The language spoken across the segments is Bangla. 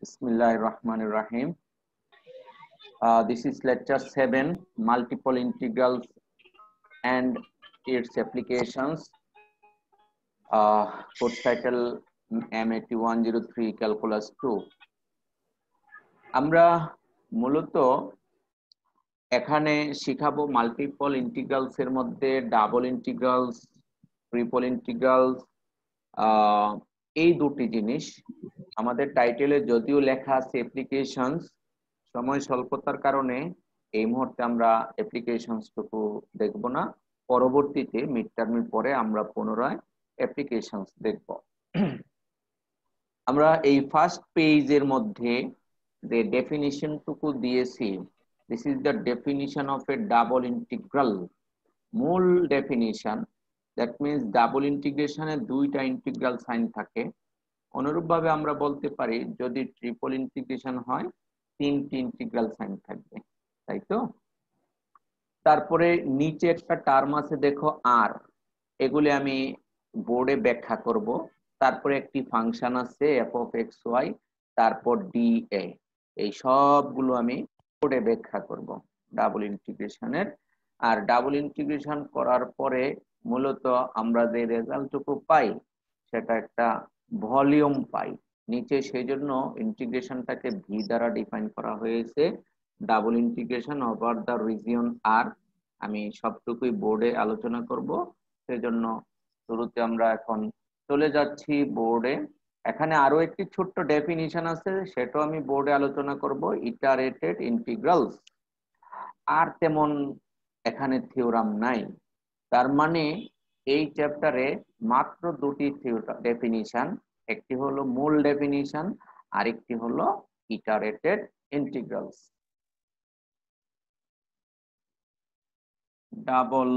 Bismillahirrahmanirrahim. This is lecture 7, multiple integrals and its applications. Course title M8103 Calculus 2. আমরা মূলত এখানে শিখাবো মাল্টিপল ইন্টিগ্রালস এর মধ্যে ডাবল ইন্টিগ্রালস, ট্রিপল ইন্টিগ্রালস, এই দুটি জিনিস। আমাদের টাইটেলে যদিও লেখা আছে অ্যাপ্লিকেশনস, সময় স্বল্পতার কারণে এই মুহূর্তে আমরা অ্যাপ্লিকেশনসটুকু দেখব না। পরবর্তীতে মিড টার্মের পরে আমরা পুনরায় অ্যাপ্লিকেশনস দেখব। আমরা এই ফার্স্ট পেজের মধ্যে যে ডেফিনিশনটুকু দিয়েছি, this is the definition of A double integral. মূল ডেফিনিশন, দ্যাট মিন্স ডাবল ইন্টিগ্রেশনে দুইটা ইন্টিগ্রাল সাইন থাকে। অনুরূপভাবে আমরা বলতে পারি যদি ট্রিপল ইন্টিগ্রেশন হয় তিনটি ইন্টিগ্রাল সাইন থাকবে, তাই তো? তারপরে নিচে একটা টার্ম আছে দেখো আর, এগুলি আমি বোর্ডে ব্যাখ্যা করব। তারপরে একটি ফাংশন আছে এফ অফ এক্স ওয়াই, তারপর ডি এ, এই সবগুলো আমি বোর্ডে ব্যাখ্যা করব ডাবল ইন্টিগ্রেশনের। আর ডাবল ইন্টিগ্রেশন করার পরে মূলত আমরা যে রেজাল্টটুকু পাই সেটা একটা ভলিউম পাই নিচে, সেই জন্য ইন্টিগ্রেশনটাকে ভি দ্বারা ডিফাইন করা হয়েছে, double integration over the region R. আমি সবটুকুই বোর্ডে আলোচনা করব, সেজন্য শুরুতে আমরা এখন চলে যাচ্ছি বোর্ডে। এখানে আরো একটি ছোট্ট ডেফিনিশন আছে, সেটাও আমি বোর্ডে আলোচনা করব, ইটারেটেড ইন্টিগ্রালস। আর তেমন এখানে থিওরাম নাই, তার মানে এই চ্যাপ্টারে মাত্র দুটি ডেফিনিশন, একটি হলো মূল ডেফিনিশন, আরেকটি হলো ইটারেটেড ইন্টিগ্রালস। ডাবল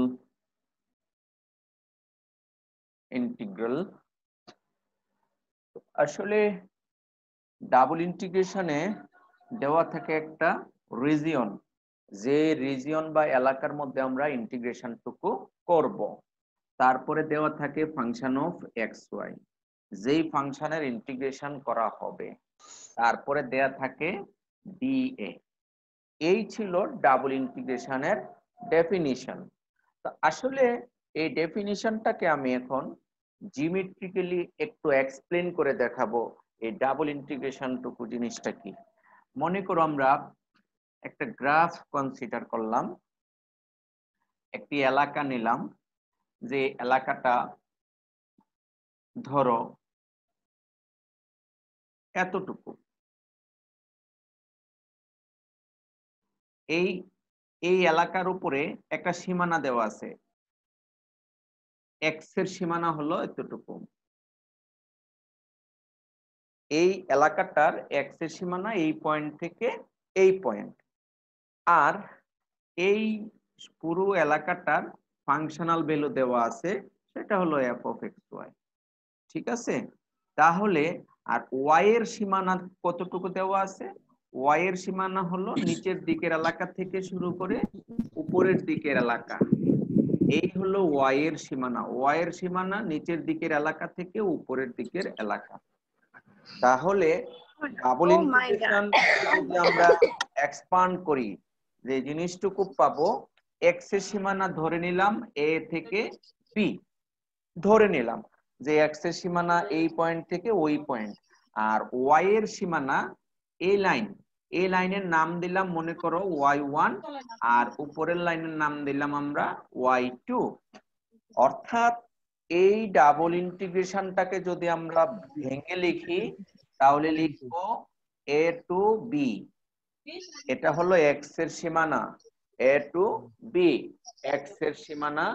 ইন্টিগ্রাল, আসলে ডাবল ইন্টিগ্রেশনে দেওয়া থাকে একটা রিজিয়ন, যে রিজিয়ন বা এলাকার মধ্যে আমরা ইন্টিগ্রেশনটুকু করব। তারপরে দেওয়া থাকে ফাংশন অফ এক্স ওয়াই, যেই ফাংশনের ইন্টিগ্রেশন করা হবে। তারপরে দেয়া থাকে ডিএ। এই ছিল ডাবল ইন্টিগ্রেশনের ডেফিনিশন। তো আসলে এই ডেফিনিশনটাকে আমি এখন জিওমেট্রিক্যালি একটু এক্সপ্লেন করে দেখাবো এই ডাবল ইন্টিগ্রেশনটুকু জিনিসটা কি। মনে করো আমরা একটা গ্রাফ কনসিডার করলাম, একটি এলাকা নিলাম, যে এলাকাটা ধরো এতটুকু। এই এলাকার উপরে একটা সীমানা দেওয়া আছে, এক্স এর সীমানা হলো এতটুকু। এই এলাকাটার এক্স এর সীমানা এই পয়েন্ট থেকে এই পয়েন্ট, আর এই পুরো এলাকাটার ফাংশনাল ভ্যালু দেওয়া আছে, সেটা হলো এফ অফ এক্স ওয়াই। ঠিক আছে, তাহলে আর ওয়াই এর সীমানা কতটুকু দেওয়া আছে? ওয়াই এর সীমানা হলো নিচের দিকের এলাকা থেকে শুরু করে উপরের দিকের এলাকা, এই হলো ওয়াই এর সীমানা। ওয়াই এর সীমানা নিচের দিকের এলাকা থেকে উপরের দিকের এলাকা। তাহলে ডাবল ইন্টিগ্রেশন যদি আমরা এক্সপান্ড করি, যে জিনিসটুকু পাবো, এক্স এর সীমানা ধরে নিলাম এ থেকে বি, ধরে নিলাম যে এক্স এর সীমানা এই পয়েন্ট থেকে ওই পয়েন্ট, আর ওয়াই এর সীমানা এই লাইন, এই লাইনের নাম দিলাম মনে করো y1, আর উপরের লাইনের নাম দিলাম আমরা y2। অর্থাৎ এই ডাবল ইন্টিগ্রেশনটাকে যদি আমরা ভেঙে লিখি তাহলে লিখবো a টু b, এটা হলো এক্স এর সীমানা, a টু b, এক্স এর সীমানা।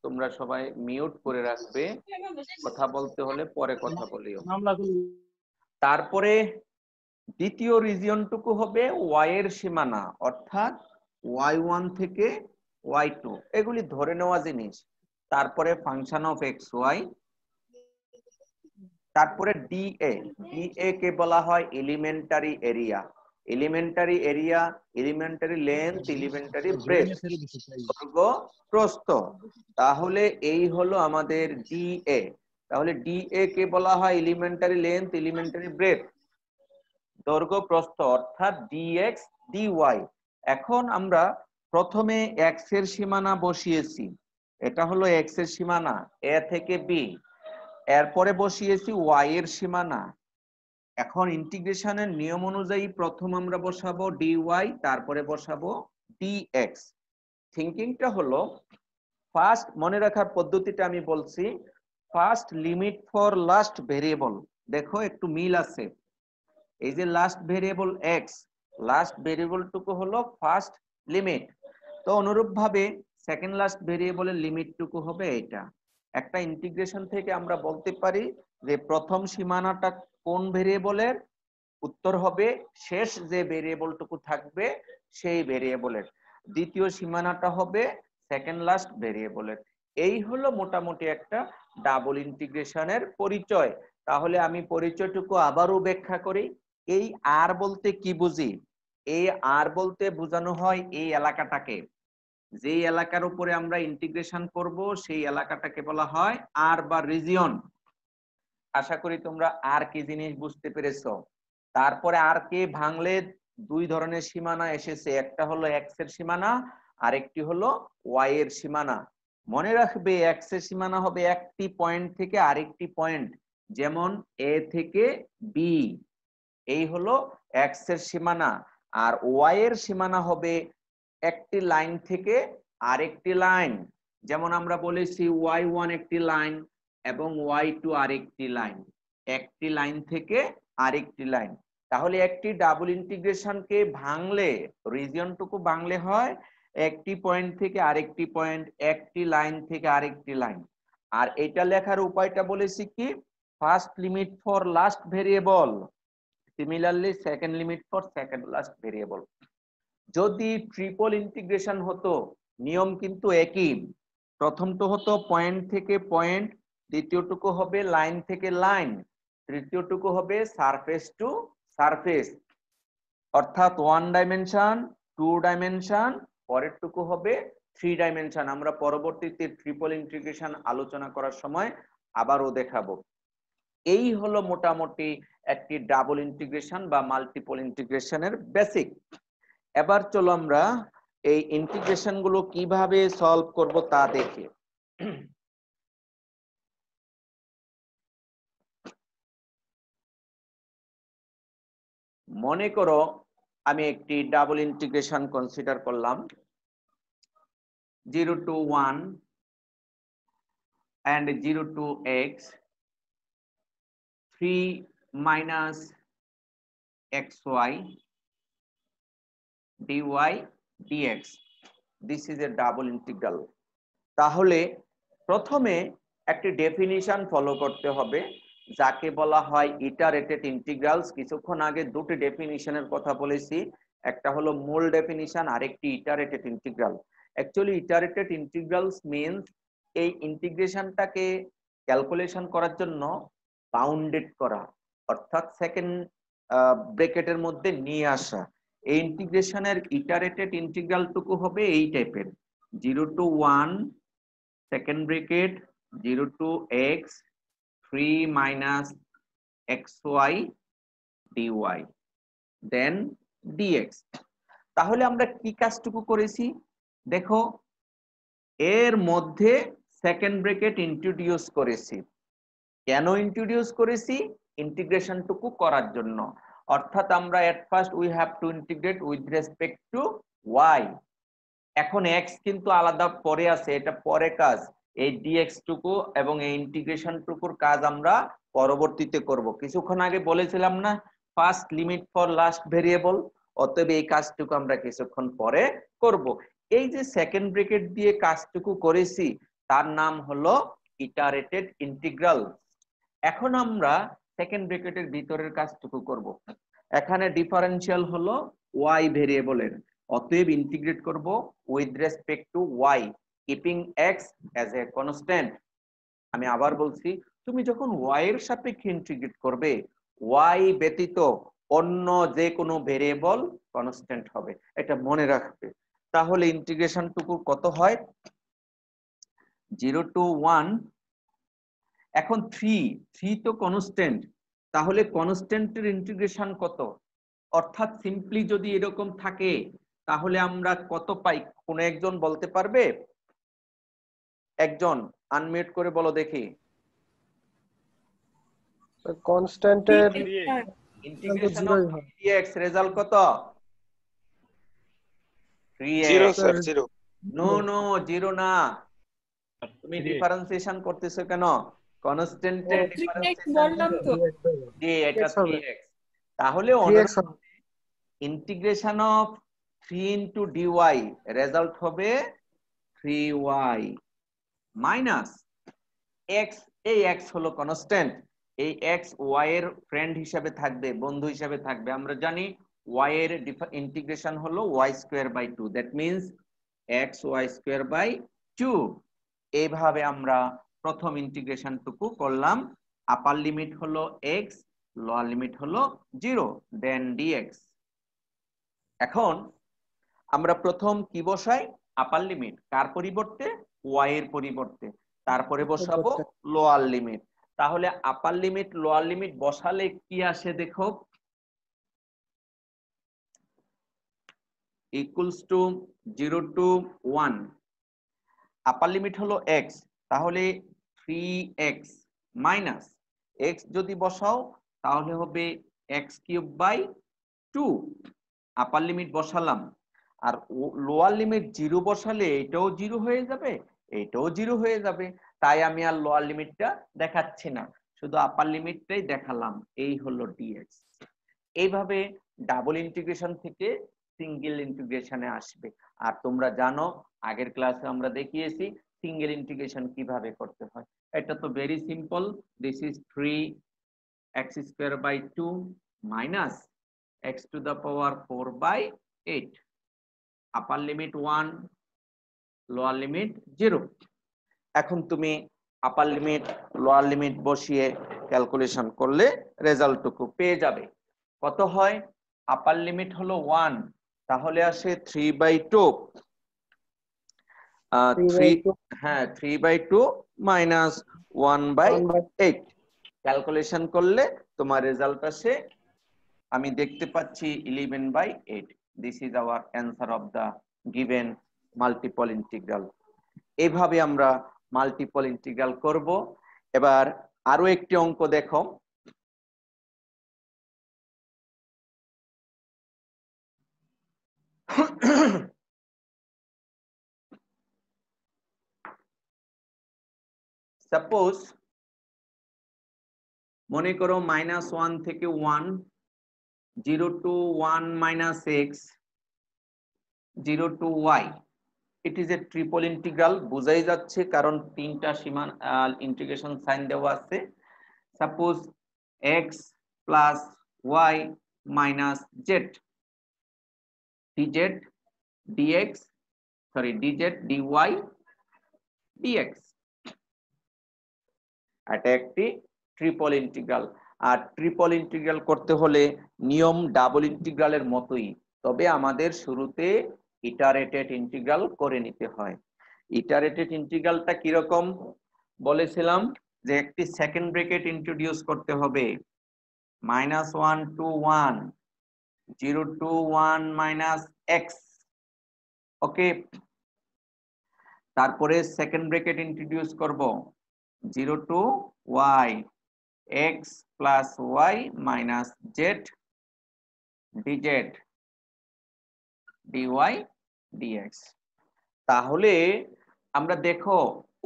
তোমরা সবাই মিউট করে রাখবে, কথা বলতে হলে পরে কথা বলিও। তারপরে দ্বিতীয় রিজিয়নটুকু হবে ওয়াই এর সীমানা, অর্থাৎ y1 থেকে y2, এগুলি ধরে নেওয়া জিনিস। তারপরে ফাংশন অফ এক্স ওয়াই, তারপরে ডিএ। ডিএ কে বলা হয় elementary area. Elementary area, elementary length, elementary breadth, দৈর্ঘ্য প্রস্থ। তাহলে এই হলো আমাদের ডিএ। তাহলে ডিএ কে বলা হয় এলিমেন্টারি লেন্থ, এলিমেন্টারি ব্রেথ। দৈর্ঘ্য প্রস্থ অর্থাৎ dx dy। এখন আমরা প্রথমে x এর সীমানা বসিয়েছি, এটা হলো x এর সীমানা a থেকে b। এরপরে বসিয়েছি y এর সীমানা। এখন ইন্টিগ্রেশনের নিয়ম অনুযায়ী প্রথম আমরা বসাবো dy, তারপরে বসাবো dx। থিঙ্কিংটা হলো, ফার্স্ট মনে রাখার পদ্ধতিটা আমি বলছি, first limit for last variable. দেখো একটু মিল আছে, এই যে লাস্ট ভেরিয়েবল x, লাস্ট ভেরিয়েবলটুকু হলো ফার্স্ট লিমিট। তো অনুরূপ ভাবে সেকেন্ড লাস্ট ভেরিয়েবলের লিমিটটুকু হবে এটা। একটা ইন্টিগ্রেশন থেকে আমরা বলতে পারি যে প্রথম সীমানাটা কোন ভেরিয়েবলের, উত্তর হবে শেষ যে ভেরিয়েবলটুকু থাকবে সেই ভেরিয়েবলের। দ্বিতীয় সীমানাটা হবে সেকেন্ড লাস্ট ভেরিয়েবলের। এই হলো মোটামুটি একটা ডাবল ইন্টিগ্রেশনের পরিচয়। তাহলে আমি পরিচয়টুকু আবারও ব্যাখ্যা করি। এই আর বলতে কি বুঝি? এই আর বলতে বোঝানো হয় এই এলাকাটাকে, যেই এলাকার উপরে আমরা ইন্টিগ্রেশন করব সেই এলাকাটাকে বলা হয় আর বা রিজিয়ন। আশা করি তোমরা আর কি জিনিস বুঝতে পেরেছো। তারপরে আর কে ভাঙলে দুই ধরনের সীমানা এসেছে, একটা হলো এক্স এর সীমানা, আরেকটি হলো ওয়াই এর সীমানা। মনে রাখবে এক্স এর সীমানা হবে একটি পয়েন্ট থেকে আরেকটি পয়েন্ট, যেমন এ থেকে বি, এই হলো এক্স এর সীমানা। আর ওয়াই এর সীমানা হবে একটি লাইন থেকে আরেকটি লাইন, যেমন আমরা বলেছি y1 একটি লাইন এবং y2 আরেকটি লাইন, একটি লাইন থেকে আরেকটি লাইন। তাহলে একটি ডাবল ইন্টিগ্রেশনকে ভাঙলে, রিজিয়নটুকু ভাঙলে হয় একটি পয়েন্ট থেকে আরেকটি পয়েন্ট, একটি লাইন থেকে আরেকটি লাইন। আর এটা লেখার উপায়টা বলেছি কি, first limit for last variable, similarly second limit for second last variable. যদি ট্রিপল ইন্টিগ্রেশন হতো নিয়ম কিন্তু একই, প্রথমটা হতো পয়েন্ট থেকে পয়েন্ট, দ্বিতীয়টুকু হবে লাইন থেকে লাইন, তৃতীয়টুকু হবে সারফেস টু সারফেস, অর্থাৎ 1 ডাইমেনশন, 2 ডাইমেনশন, পরেরটুকু হবে 3 ডাইমেনশন। আমরা পরবর্তীতে ট্রিপল ইন্টিগ্রেশন আলোচনা করার সময় আবারও দেখাবো। এই হলো মোটামুটি একটি ডাবল ইন্টিগ্রেশন বা মাল্টিপল ইন্টিগ্রেশনের বেসিক। এবার চলো আমরা এই ইন্টিগ্রেশন গুলো কিভাবে সলভ করব তা দেখি। মনে করো আমি একটি ডাবল ইন্টিগ্রেশন কনসিডার করলাম, 0 to 1 and 0 to x, 3 minus xy dy dx. This is a double integral. তাহলে প্রথমে একটি ডেফিনিশন ফলো করতে হবে, যাকে বলা হয় ইটারেটেড ইন্টিগ্রালস। কিছুক্ষণ আগে দুটি ডেফিনিশনের কথা বলেছি, একটা হলো মূল ডেফিনিশন, আরেকটি ইটারেটেড ইন্টিগ্রাল। অ্যাকচুয়ালি ইটারেটেড ইন্টিগ্রালস মিন্স এই ইন্টিগ্রেশনটাকে ক্যালকুলেশন করার জন্য বাউন্ডেড করা, অর্থাৎ সেকেন্ড ব্র্যাকেটের মধ্যে নিয়ে আসা। এই ইন্টিগ্রেশনের ইটারেটেড ইন্টিগ্রালটুকু হবে এই টাইপের, 0 to 1 second bracket 0 to x 3 minus xy dy then dx। তাহলে আমরা কি কাজটুকু করেছি দেখো, এর মধ্যে সেকেন্ড ব্র্যাকেট ইন্ট্রোডিউস করেছি। কেন ইন্ট্রোডিউস করেছি? ইন্টিগ্রেশনটুকু করার জন্য। অর্থাৎ আমরা at first we have to integrate with respect to y। এখন x কিন্তু আলাদা পরে আছে, এটা পরে কাজ। এই dx টুকু এবং এই ইন্টিগ্রেশন টুকুর কাজ আমরা পরবর্তীতে করব। কিছুক্ষণ আগে বলেছিলাম না first limit for last variable, অতএব এই কাজটুকু আমরা কিছুক্ষণ পরে করব। এই যে সেকেন্ড ব্র্যাকেট দিয়ে কাজটুকু করেছি তার নাম হলো ইটারেটেড ইন্টিগ্রাল। এখন আমরা সেকেন্ড ব্র্যাকেটের ভিতরের কাজটুকু করব। এখানে ডিফারেনশিয়াল হলো y ভেরিয়েবলের, অতএব ইন্টিগ্রেট করব with respect to y, keeping x as a constant. আমি আবার বলছি, তুমি যখন y এর সাপেক্ষে ইন্টিগ্রেট করবে, y ব্যতীত অন্য যে কোনো ভেরিয়েবল কনস্ট্যান্ট হবে, এটা মনে রাখবে। তাহলে ইন্টিগ্রেশনটুকু কত হয়, 0 to 1। এখন 3 তো কনস্ট্যান্ট, তাহলে কনস্ট্যান্টের ইন্টিগ্রেশন কত, অর্থাৎ সিম্পলি যদি এরকম থাকে তাহলে আমরা কত পাই? কোন একজন বলতে পারবে? একজন আনমিউট করে বলো দেখি। কনস্ট্যান্টের ইন্টিগ্রেশন অফ dx রেজাল্ট কত? 0 3x। স্যার 0। নো নো 0 না, তুমি ডিফারেন্সিয়েশন করতেছো কেন? কনস্ট্যান্টের ডিফারেন্সিয়েশন বললাম তো জি এটা 3x। তাহলে integration of 3 into dy result হবে 3y মাইনাস x। এই x হলো কনস্ট্যান্ট, এই x y এর ফ্রেন্ড হিসাবে থাকবে, বন্ধু হিসাবে থাকবে। আমরা জানি y এর ইন্টিগ্রেশন হলো y square by 2, that means x y square by 2। এইভাবে আমরা প্রথম ইন্টিগ্রেশনটুকু করলাম। আপার লিমিট হলো x, লোয়ার লিমিট হলো 0, দেন dx। এখন আমরা প্রথম কি বসাই? আপার লিমিট। কার পরিবর্তে? y এর পরিবর্তে। তারপরে বসাবো লোয়ার লিমিট। তাহলে আপার লিমিট লোয়ার লিমিট বসালে কি আসে দেখো, equals to 0 to 1। Upper limit হলো x, তাহলে 3x মাইনাস x যদি বসাও তাহলে হবে x cube by 2। Upper limit বসালাম, আর লোয়ার লিমিট 0 বসালে এটাও 0 হয়ে যাবে, এটাও 0 হয়ে যাবে। তাই আমি আর লোয়ার লিমিটটা দেখাচ্ছি না, শুধু আপার লিমিটটাই দেখালাম। এই হলো dx। এইভাবে ডাবল ইন্টিগ্রেশন থেকে সিঙ্গেল ইন্টিগ্রেশনে আসবে। আর তোমরা জানো আগের ক্লাসে আমরা দেখিয়েছি সিঙ্গেল ইন্টিগ্রেশন কিভাবে করতে হয়। এটা তো very simple. This is 3x square by 2 minus x to the power 4 by 8। Upper limit 1, lower limit 0। এখন তুমি আপার লিমিট লোয়ার লিমিট বসিয়ে ক্যালকুলেশন করলে রেজাল্টটুকু পেয়ে যাবে। কত হয়? আপার লিমিট হলো 1, তাহলে আসে 3/2। 3/2 মাইনাস 1/8। ক্যালকুলেশন করলে তোমার রেজাল্ট আসে, আমি দেখতে পাচ্ছি 11/8। This is our answer of the given multiple integral. এইভাবে আমরা মাল্টিপল ইন্টিগ্রাল করব। এবার আরো একটি অঙ্ক দেখো। সাপোজ মনে করো -1 থেকে 1, 0 to 1 minus x, 0 to y। It is a triple integral. বোঝাই যাচ্ছে কারণ তিনটা সীমানা ইন্টিগ্রেশন সাইন দেওয়া আছে। Suppose x plus y minus z, dz dx, sorry dz dy dx। এটা একটি ট্রিপল ইন্টিগ্রাল। আর ট্রিপল ইন্টিগ্রাল করতে হলে নিয়ম ডাবল ইন্টিগ্রালের মতোই, তবে আমাদের শুরুতে ইটারেটেড ইন্টিগ্রাল করে নিতে হয়। ইটারেটেড ইন্টিগ্রালটা কিরকম বলেছিলাম যে একটি সেকেন্ড ব্র্যাকেট ইন্ট্রোডিউস করতে হবে। -1 to 1, 0 to 1 minus x। Okay, তারপরে সেকেন্ড ব্র্যাকেট ইন্ট্রোডিউস করব 0 to y, x plus y minus z dz dy dx। তাহলে আমরা দেখো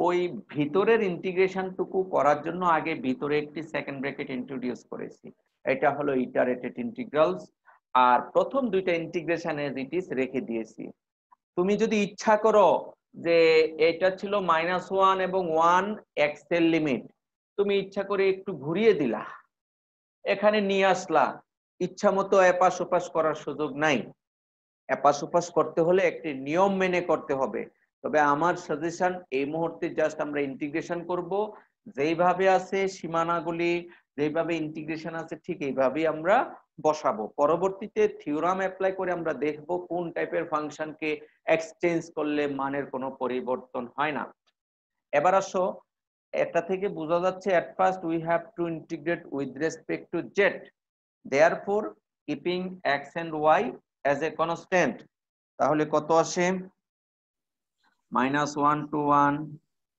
ওই ভিতরের ইন্টিগ্রেশনটুকু করার জন্য আগে ভিতরে একটি সেকেন্ড ব্র্যাকেট ইন্ট্রোডিউস করেছি। এটা হলো ইটারেটেড ইন্টিগ্রালস। আর প্রথম দুইটা ইন্টিগ্রেশন এজ ইট ইজ রেখে দিয়েছি। তুমি যদি ইচ্ছা করো যে এটা ছিল -1 এবং 1 x এর লিমিট, তুমি ইচ্ছা করে একটু ঘুরিয়ে দিলা, এখানে নিয়ে আসলা, ইচ্ছা মতো এপাশ ওপাশ করার সুযোগ নাই। এপাশ ওপাশ করতে হলে একটি নিয়ম মেনে করতে হবে। তবে আমার সাজেশন এই মুহূর্তে জাস্ট আমরা ইন্টিগ্রেশন করব, যেইভাবে আছে সীমানাগুলি, যেইভাবে ইন্টিগ্রেশন আছে ঠিক এইভাবেই আমরা বসাবো। পরবর্তীতে থিওরাম অ্যাপ্লাই করে আমরা দেখব কোন টাইপের ফাংশনকে এক্সচেঞ্জ করলে মানের কোনো পরিবর্তন হয় না। এবার আসো, এটা থেকে বোঝা যাচ্ছে at first we have to integrate with respect to z, therefore keeping X and Y as a constant, তাহলে কত আসে? -1 to 1,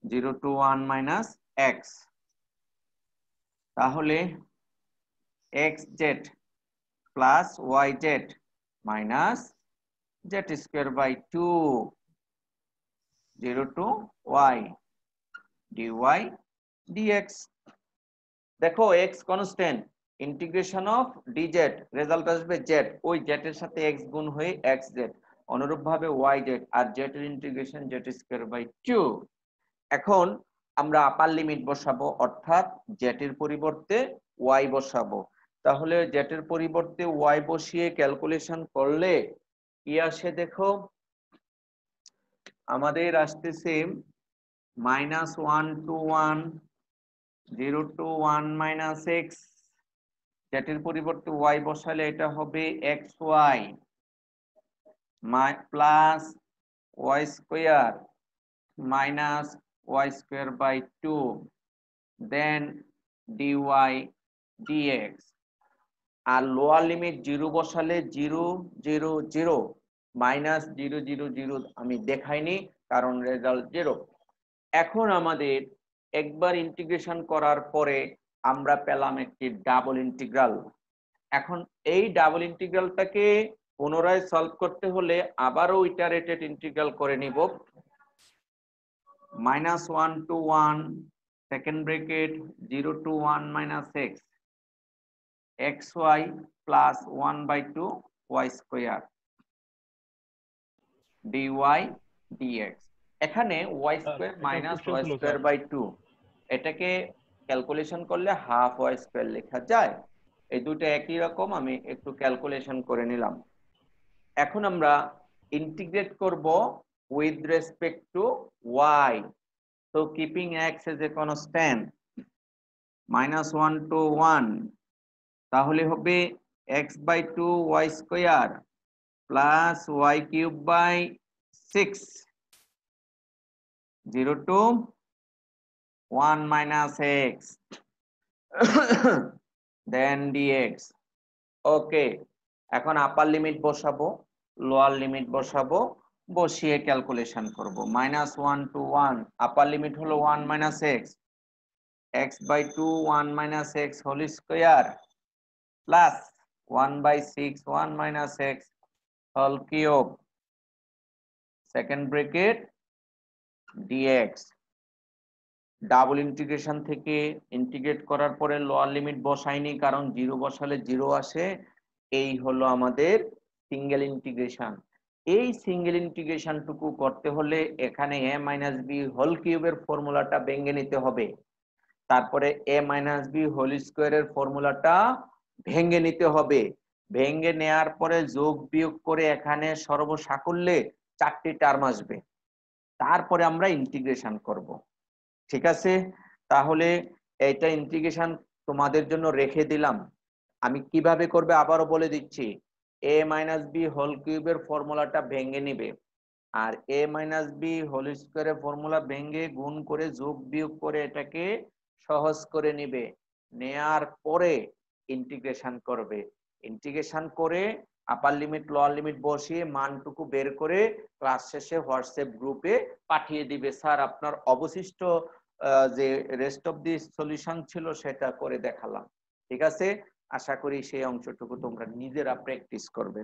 0 to 1 minus x, তাহলে xz plus yz minus z square by 2, 0 to y, dy dx। দেখো x constant, integration of dz, result আসবে z, ওই z এর সাথে x গুণ হয়ে xz, অনুরূপভাবে yz, আর z এর ইন্টিগ্রেশন z স্কয়ার বাই 2। এখন আমরা আপার লিমিট বসাবো, অর্থাৎ z এর পরিবর্তে y বসাবো। তাহলে z এর পরিবর্তে y বসিয়ে ক্যালকুলেশন করলে কি আসে দেখো, আমাদের আসতেছে -1 to 1, 0 to 1 minus x, z এর পরিবর্তে y বসালে এটা হবে xy plus y square minus y square by 2, then dy dx। আর লোয়ার লিমিট 0 বসালে 0 0 0 মাইনাস 0 0 0 আমি দেখাইনি কারণ রেজাল্ট 0। এখন আমাদের একবার ইন্টিগ্রেশন করার পরে আমরা পেলাম একটি ডাবল ইন্টিগ্রাল। এখন এই ডাবল ইন্টিগ্রালটাকে পুনরায় সলভ করতে হলে আবারও ইটারেটেড ইন্টিগ্রাল করে নিব। -1 to 1, second bracket 0 to 1 minus x, xy plus 1/2 y square, dy dx। এখানে y square minus y square by 2, এটাকে ক্যালকুলেশন করলে হাফ y square লেখা যায়। এই দুটো একই রকম, আমি একটু ক্যালকুলেশন করে নিলাম। এখন আমরা ইন্টিগ্রেট করব with respect to y, so keeping x as a constant, -1 to 1, তাহলে হবে x/2 y square plus y cube by 6, 0 to 1 minus x, then dx। ওকে, এখন আপার লিমিট বসাবো, লোয়ার লিমিট বসাবো, বসিয়ে ক্যালকুলেশন করব। -1 to 1, আপার লিমিট হলো 1 minus x, x/2 1 minus x whole square plus 1/6 1 minus x whole cube, second bracket dx। Double integration থেকে ইন্টিগ্রেট করার পরে লোয়ার লিমিট বসাইনি কারণ 0 বসালে 0 আসে। এই হলো আমাদের সিঙ্গেল ইন্টিগ্রেশন। এই সিঙ্গেল ইন্টিগ্রেশনটুকু করতে হলে এখানে a মাইনাস বি হোল কিউবের ফর্মুলাটা ভেঙে নিতে হবে, তারপরে a মাইনাস বি হোল স্কয়ারের ফর্মুলাটা ভেঙে নিতে হবে। ভেঙে নেয়ার পরে যোগ বিয়োগ করে এখানে সর্বসাকুল্যে 4টি টার্ম আসবে, তারপরে আমরা ইন্টিগ্রেশন করব। ঠিক আছে, তাহলে এইটা ইন্টিগ্রেশন তোমাদের জন্য রেখে দিলাম। আমি কিভাবে করবে আবারও বলে দিচ্ছি। a মাইনাস বি হোল কিউবের ফর্মুলাটা ভেঙে নিবে, আর a মাইনাস বি হোল স্কয়ারের ফর্মুলা ভেঙে গুণ করে যোগ বিয়োগ করে এটাকে সহজ করে নিবে, নেয়ার পরে ইন্টিগ্রেশন করবে। ইন্টিগ্রেশন করে আপার লিমিট লোয়ার লিমিট বসিয়ে মানটুকু বের করে ক্লাস শেষে হোয়াটসঅ্যাপ গ্রুপে পাঠিয়ে দিবে, স্যার আপনার অবশিষ্ট যে রেস্ট অফ দি সলিউশন ছিল সেটা করে দেখালাম। ঠিক আছে, আশা করি সেই অংশটুকু তোমরা নিজেরা প্র্যাকটিস করবে।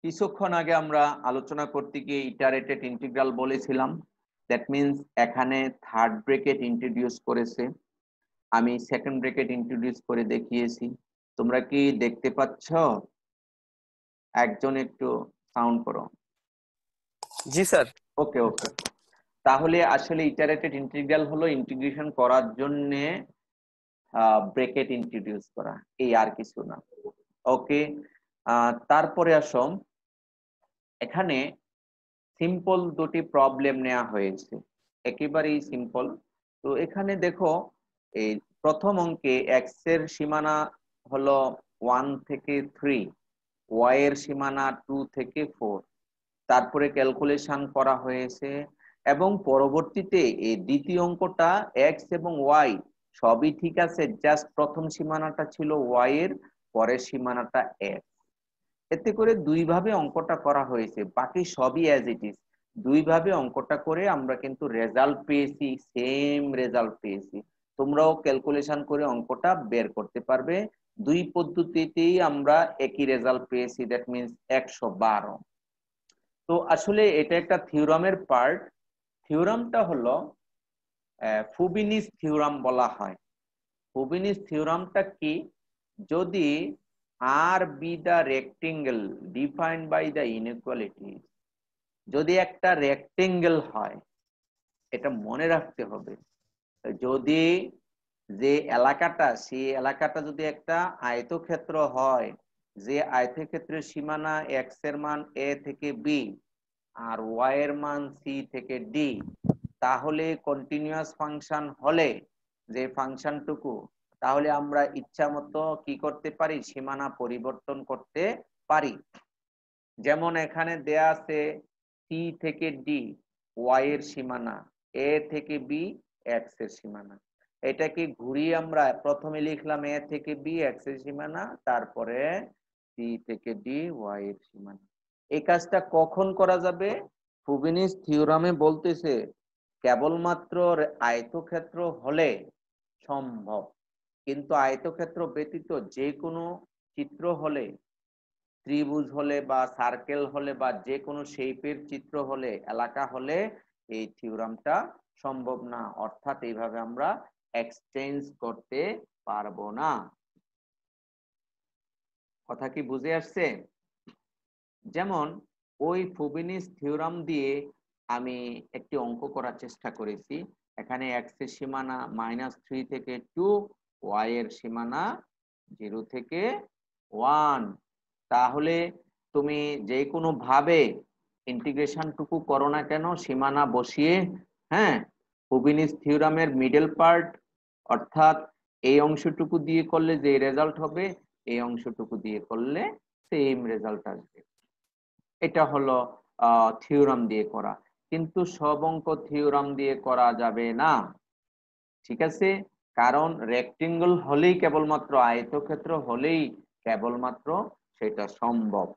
কিছুক্ষণ আগে আমরা আলোচনা করতে গিয়ে ইটারেটেড ইন্টিগ্রাল বলেছিলাম, দ্যাট মিন্স এখানে থার্ড ব্র্যাকেট ইন্ট্রোডিউস করেছে, আমি সেকেন্ড ব্র্যাকেট ইন্ট্রোডিউস করে দেখিয়েছি। তোমরা কি দেখতে পাচ্ছ? একজন একটু সাউন্ড করো। জি স্যার। ওকে ওকে, তাহলে আসলে ইটারেটেড ইন্টিগ্রাল হলো ইন্টিগ্রেশন করার জন্য ব্র্যাকেট ইন্ট্রোডিউস করা, এই আর কিছু না। ওকে, তারপরে আসো, এখানে সিম্পল দুটি প্রবলেম নেওয়া হয়েছে, একেবারেই সিম্পল। তো এখানে দেখো, এই প্রথম অঙ্কে এক্স এর সীমানা হলো 1 থেকে 3, ওয়াই এর সীমানা 2 থেকে 4, তারপরে ক্যালকুলেশন করা হয়েছে এবং পরবর্তীতে এই দ্বিতীয় অঙ্কটা এক্স এবং ওয়াই সবই ঠিক আছে, জাস্ট প্রথম সীমানাটা ছিল ওয়াই এর, পরের সীমানাটা এক্স। এতে করে দুই ভাবে অঙ্কটা করা হয়েছে, বাকি সবই অ্যাজ ইট ইজ। দুই ভাবে অঙ্কটা করে আমরা কিন্তু রেজাল্ট পেয়েছি, সেম রেজাল্ট পেয়েছি। তোমরাও ক্যালকুলেশন করে অঙ্কটা বের করতে পারবে। দুই পদ্ধতিতেই আমরা একই রেজাল্ট পেয়েছি, দ্যাট মিন্স 112। তো আসলে এটা একটা থিওরামের পার্ট। থিওরামটা হলো ফুবিনিস থিওরাম বলা হয়। ফুবিনিস থিওরামটা কি? যদি R be the rectangle defined by the inequality, যদি একটা রেক্টেঙ্গেল হয়, এটা মনে রাখতে হবে, যদি যে এলাকাটা, সেই এলাকাটা যদি একটা আয়তক্ষেত্র হয়, যে আয়তক্ষেত্রের সীমানা এক্স এর মান এ থেকে বি আর ওয়াই এর মান সি থেকে ডি, তাহলে কন্টিনিউয়াস ফাংশন হলে যে ফাংশনটুকু, তাহলে আমরা ইচ্ছা মতো কি করতে পারি, সীমানা পরিবর্তন করতে পারি। যেমন এখানে দেয়া আছে সি থেকে ডি ওয়াই এর সীমানা, এ থেকে বি এক্স এর সীমানা। এটাকে ঘুরিয়ে আমরা প্রথমে লিখলাম এ থেকে বি এক্স এর সীমানা, তারপরে সি থেকে ডি ওয়াই এর সীমানা। এই কাজটা কখন করা যাবে? ফুবিনিস থিওরামে বলতেছে কেবলমাত্র আয়তক্ষেত্র হলে সম্ভব, কিন্তু আয়তক্ষেত্র ব্যতীত যে কোনো চিত্র হলে, ত্রিভুজ হলে বা সার্কেল হলে বা যে কোনো শেপের চিত্র হলে, এলাকা হলে এই থিওরামটা সম্ভব না। অর্থাৎ এইভাবে আমরা এক্সচেঞ্জ করতে পারবো না। কথা কি বুঝে আসছে? যেমন ওই ফুবিনিস থিওরাম দিয়ে আমি একটি অঙ্ক করার চেষ্টা করেছি। এখানে এক্স এর সীমানা -3 থেকে 2, ওয়াই এর সীমানা 0 থেকে 1। তাহলে তুমি যে কোনো ভাবে ইন্টিগ্রেশনটুকু করো না কেন, সীমানা বসিয়ে, হ্যাঁ, ফুবিনিস থিওরামের মিডল পার্ট, অর্থাৎ এই অংশটুকু দিয়ে করলে যে রেজাল্ট হবে, এই অংশটুকু দিয়ে করলে সেম রেজাল্ট আসবে। এটা হলো থিওরাম দিয়ে করা। কিন্তু সব অঙ্ক থিওরাম দিয়ে করা যাবে না, ঠিক আছে? কারণ রেক্টেঙ্গল হলেই কেবলমাত্র, আয়তক্ষেত্র হলেই কেবলমাত্র সেটা সম্ভব।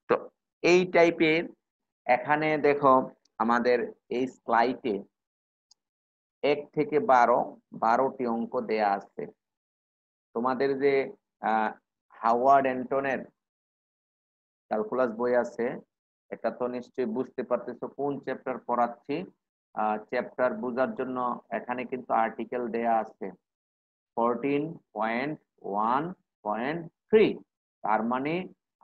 তো এই টাইপের, এখানে দেখো আমাদের এই স্লাইডে 1 থেকে 12টি অঙ্ক দেয়া আছে। তোমাদের যে হাওয়ার্ড অ্যান্টনের ক্যালকুলাস বই আছে, এটা তো নিশ্চয়ই বুঝতে পারতেছো কোন চ্যাপ্টার পড়াচ্ছি। চ্যাপ্টার বোঝার জন্য এখানে কিন্তু আর্টিকেল দেয়া আছে 14.1.3। তার মানে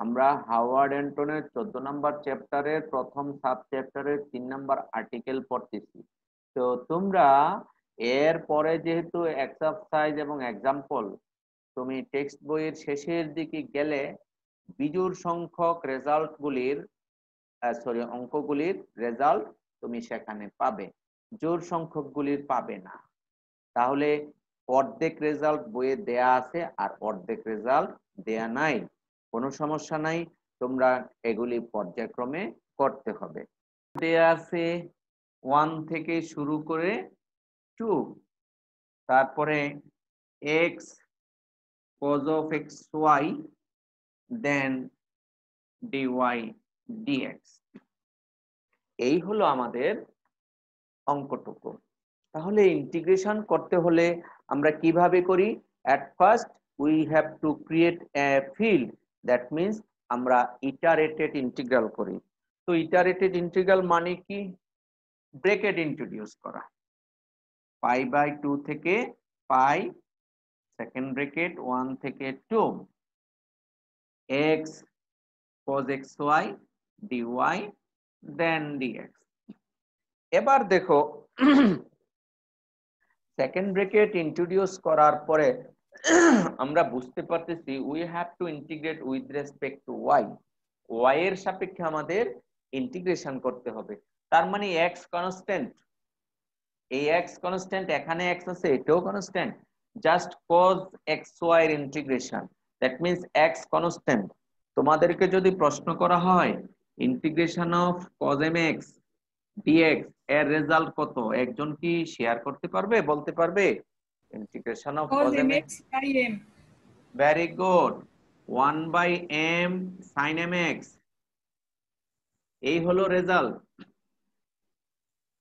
আমরা হাওয়ার্ড অ্যান্টনের 14 নম্বর চ্যাপ্টারের প্রথম সাব চ্যাপ্টারের 3 নম্বর আর্টিকেল পড়তেছি। তো তোমরা এর পরে যেহেতু এক্সারসাইজ এবং এক্সাম্পল, তুমি টেক্সট বইয়ের শেষের দিকে গেলে বিজোড় সংখ্যক অঙ্কগুলির রেজাল্ট তুমি সেখানে পাবে, জোড় সংখ্যকগুলির পাবে না। তাহলে অর্ধেক রেজাল্ট বইয়ে দেয়া আছে আর অর্ধেক রেজাল্ট দেয়া নাই, কোনো সমস্যা নাই, তোমরা এগুলি পর্যায়ক্রমে করতে হবে। দেয়া আছে 1 থেকে শুরু করে 2, তারপরে x cos of xy then dy dx। এই হলো আমাদের অঙ্কটুকু। তাহলে ইন্টিগ্রেশন করতে হলে আমরা কিভাবে করি? at first we have to create a field, that means আমরা ইটারেটেড ইন্টিগ্রাল করি। তো ইটারেটেড ইন্টিগ্রাল মানে কি? ব্র্যাকেট ইন্ট্রোডিউস করা, π/2 থেকে π, সেকেন্ড ব্র্যাকেট 1 থেকে 2, x cos xy dy then dx। এবার দেখো সেকেন্ড ব্র্যাকেট ইন্ট্রোডিউস করার পরে আমরা বুঝতে পারতেছি we have to integrate with respect to Y, Y এর সাপেক্ষে আমাদের ইন্টিগ্রেশন করতে হবে। তার মানে এক্স কনস্ট্যান্ট, এই এক্স কনস্ট্যান্ট, এখানে এক্স আছে, এটাও কনস্ট্যান্ট, জাস্ট cos xy এর integration, that means X constant. তোমাদেরকে যদি প্রশ্ন করা হয় integration of cos mx dx এর রেজাল্ট কত, একজন কি শেয়ার করতে পারবে, বলতে পারবে? integration of cos cos mx mx. by m. Very good. 1 by m sin mx, এই হলো রেজাল্ট।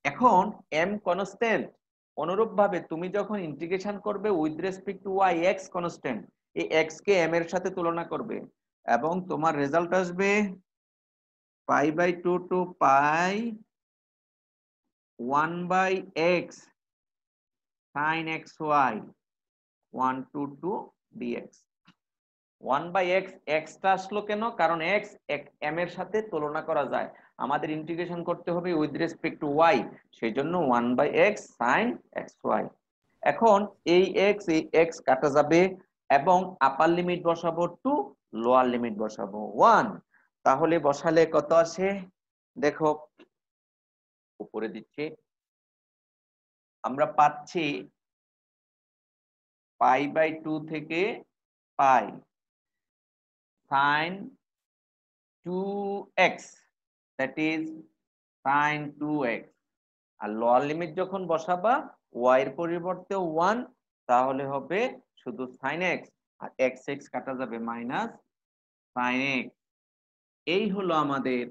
এখন m কনস্ট্যান্ট, অনুরূপভাবে তুমি যখন ইন্টিগ্রেশন করবে with respect to y, x কনস্ট্যান্ট, এই x কে m এর সাথে তুলনা করবে এবং তোমার রেজাল্ট আসবে pi by 2 to pi 1 by x sin xy 1 to 2 dx। 1 by x, x টা আসলো কেন? কারণ x m এর সাথে তুলনা করা যায়, আমাদের ইন্টিগ্রেশন করতে হবে উইথ রেসপেক্ট টু y, সেই জন্য 1 বাই x sin xy। এখন এই x কাটা যাবে এবং আপার লিমিট বসাবো 2, লোয়ার লিমিট বসাবো 1। তাহলে বসালে কত আসে দেখো, উপরে দিচ্ছি, আমরা পাচ্ছি পাই বাই 2 থেকে pi sin 2x, that is sin 2x। আর লোয়ার লিমিট যখন বসাবা y এর পরিবর্তে 1, তাহলে হবে শুধু sin x, আর x কাটা যাবে মাইনাস sin x। এই হলো আমাদের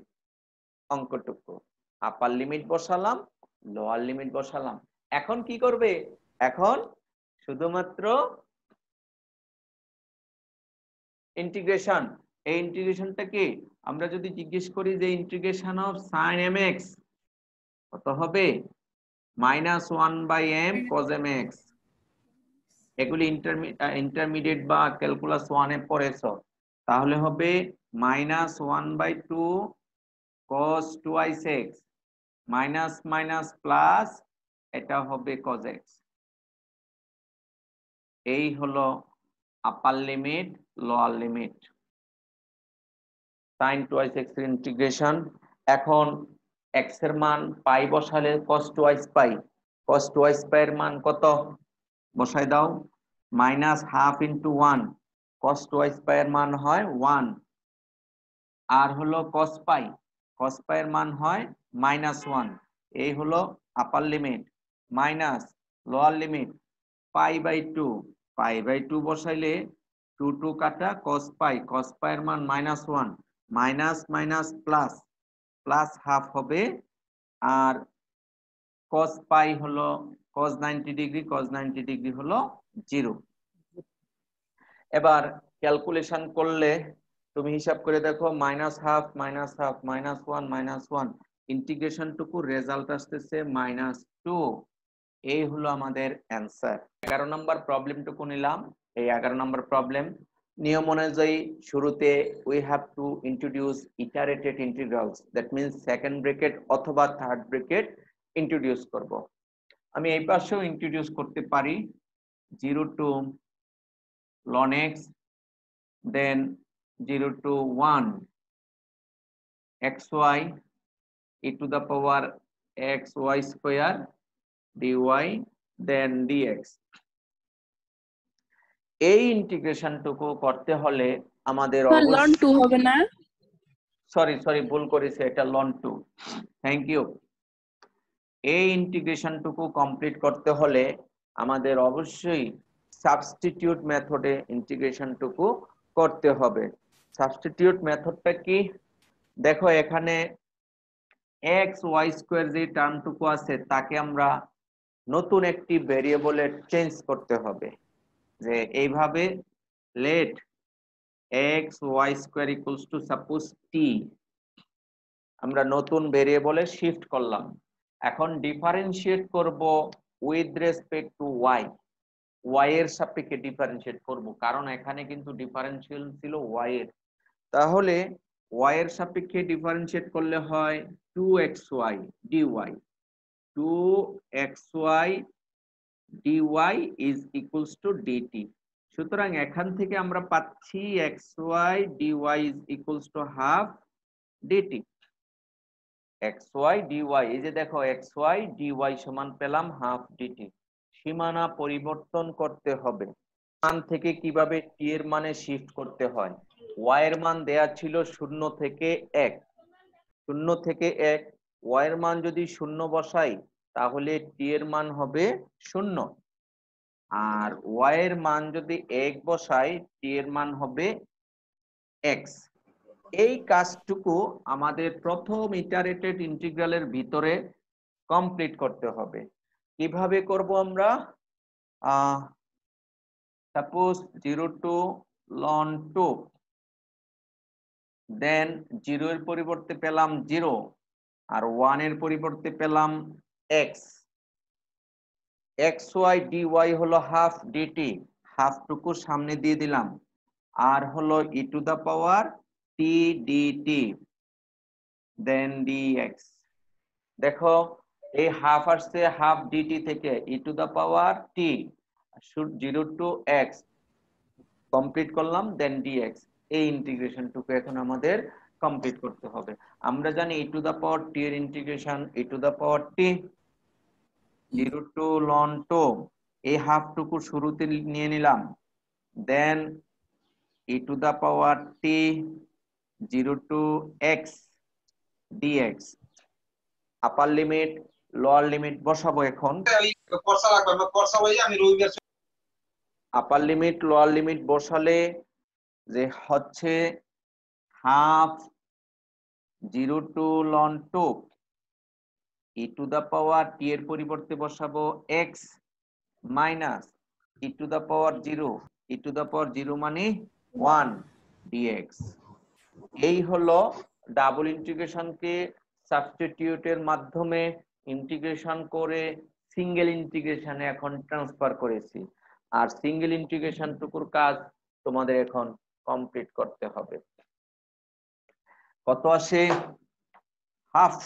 অঙ্কটুকু। আপার লিমিট বসালাম, লোয়ার লিমিট বসালাম। এখন কি করবে? এখন শুধুমাত্র ইন্টিগ্রেশন। এই ইন্টিগ্রেশনটা কি, আমরা যদি জিজ্ঞেস করি যে ইন্টিগ্রেশন অফ sin mx কত হবে, -1 বাই m cos mx। এগুলি ইন্টারমিডিয়েট বা ক্যালকুলাস 1 এ পড়েছো, তাহলে হবে -1 by 2 cos 2x minus minus plus, এটা হবে cos x। এই হলো upper limit, lower limit sin 2x এর ইন্টিগ্রেশন। এখন x এর মান পাই বসালে cos 2x পাই, cos 2x পাই এর মান কত বসাই দাও, -1/2 * 1, cos 2x পাই এর মান হয় 1, আর হলো cos পাই এর মান হয় -1। এই হলো upper limit, minus lower limit pi by 2 বসাইলে 2 2 কাটা cos পাই এর মান -1, minus minus plus, plus half হবে, আর cos পাই হলো cos 90 ডিগ্রি হলো 0। এবার ক্যালকুলেশন করলে তুমি হিসাব করে দেখো, -1/2 -1 ইন্টিগ্রেশন টুকু রেজাল্ট আসতেছে -2। এই হলো আমাদের অ্যান্সার। 11 নম্বর প্রবলেমটুকু নিলাম। এই 11 নম্বর প্রবলেম নিয়ম অনুযায়ী শুরুতে we have to introduce iterated integrals, that means second bracket অথবা থার্ড ব্র্যাকেট ইন্ট্রোডিউস করব। আমি এই পাশেও ইন্ট্রোডিউস করতে পারি 0 to ln x, then 0 to 1 xy e to the power xy square dy then dx। এই ইন্টিগ্রেশনটুকু করতে হলে আমাদের ln 2 হবে না? সরি ভুল করেছে, এটা ln 2। Thank you. এই ইন্টিগ্রেশনটুকু কমপ্লিট করতে হলে আমাদের অবশ্যই সাবস্টিটিউট মেথডে ইন্টিগ্রেশনটুকু করতে হবে। সাবস্টিটিউট মেথডটা কি দেখো, এখানে x y স্কয়ার যে টার্মটুকু আছে তাকে আমরা নতুন একটি ভেরিয়েবলে চেঞ্জ করতে হবে, যে এইভাবে let x y square equals to suppose t, আমরা নতুন ভেরিয়েবলে শিফট করলাম। এখন ডিফারেনশিয়েট করব with respect to y, y এর সাপেক্ষে ডিফারেনশিয়েট করব, কারণ এখানে কিন্তু ডিফারেনশিয়াল ছিল y এর। তাহলে y এর সাপেক্ষে ডিফারেনশিয়েট করলে হয় 2xy dy, 2xy dy is equals to dt। সুতরাং এখান থেকে আমরা পাচ্ছি xy dy is equals to half dt। xy dy, এই যে দেখো xy dy সমান পেলাম হাফ dt। সীমানা পরিবর্তন করতে হবে, মান থেকে কিভাবে t এর মানে শিফট করতে হয়। y এর মান দেয়া ছিল 0 থেকে 1, 0 থেকে 1, y এর মান যদি 0 বসাই তাহলে t এর মান হবে 0। আর y এর মান যদি 1 বসাই t এর মান হবে x। এই কাজটুকু আমাদের প্রথম ইটারেটেড ইন্টিগ্রালের ভিতরে কমপ্লিট করতে হবে। কিভাবে করব আমরা? সাপোজ 0 টু ln 2, দেন 0 এর পরিবর্তে পেলাম 0 আর 1 এর পরিবর্তে পেলাম x। xy dy হলো হাফ dt, হাফ টুকু সামনে দিয়ে দিলাম, আর হলো e to the power t dt, then dx। দেখো এই হাফ আসছে হাফ dt থেকে e to the power t, 0 to x complete করলাম, দেন dx। এই ইন্টিগ্রেশনটুকু এখন আমাদের কমপ্লিট করতে হবে। আমরা জানি e to the power t এর integration e to the power t, 0 to ln 2, এই হাফ টুকু শুরুতে নিয়ে নিলাম, then e to the power t 0 to x dx। Upper limit lower limit বসাবো এখন। আপার লিমিট লোয়ার লিমিট বসালে যে হচ্ছে half 0 to ln 2 e to the power t এর পরিবর্তে বসাবো x minus e to the power 0, e to the power 0 মানে 1 dx। এই হলো ডাবল ইন্টিগ্রেশনকে সাবস্টিটিউটের মাধ্যমে ইন্টিগ্রেশন করে সিঙ্গেল ইন্টিগ্রেশনে এখন ট্রান্সফার করেছি। আর সিঙ্গেল ইন্টিগ্রেশন টুকুর কাজ তোমাদের এখন কমপ্লিট করতে হবে। কত আসে? হাফ।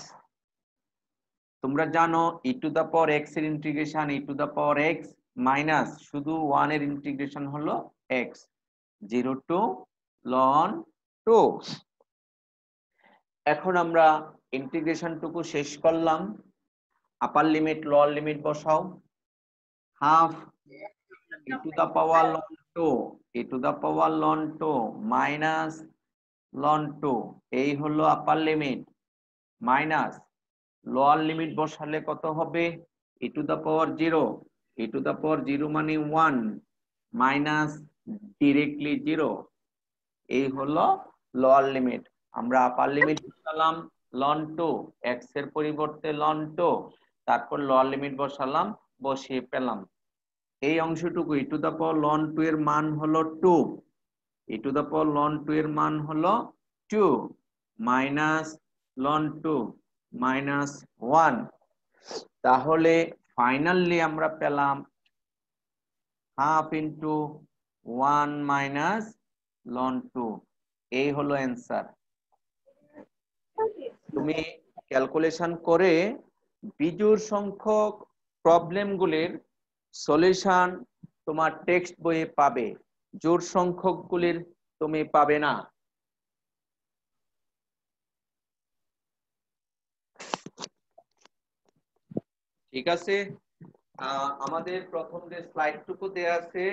তোমরা জানো e to the power x এর integration e to the power x minus শুধু 1 এর ইন্টিগ্রেশন হলো x, 0 টু ln 2। এখন আমরা ইন্টিগ্রেশনটুকু শেষ করলাম। আপার লিমিট লোয়ার লিমিট বসাও। Half e to the power ln 2, e to the power ln 2 minus ln 2, এই হলো upper limit, minus lower limit বসালে কত হবে? e to the power 0, e to the power 0 মানে 1 মাইনাস ডিরেক্টলি 0, এই হলো লোয়ার লিমিট। আমরা আপার লিমিট বসালাম ln 2, x এর পরিবর্তে ln 2, তারপর লোয়ার লিমিট বসালাম, বসিয়ে পেলাম এই অংশটুকু e to the power ln 2 এর মান হলো 2, e to the power ln 2 এর মান হলো 2 মাইনাস ln 2 মাইনাস 1। তাহলে ফাইনালি আমরা পেলাম হাফ ইন্টু 1 মাইনাস ln 2। এই হলো অ্যান্সার। তুমি ক্যালকুলেশন করে বিজোড় সংখ্যক প্রবলেমগুলির সলিউশন তোমার টেক্সট বইয়ে পাবে, জোড় সংখ্যকগুলির তুমি পাবে না। ঠিক আছে, আমাদের প্রথম যে স্লাইডটুকু দেয়া আছে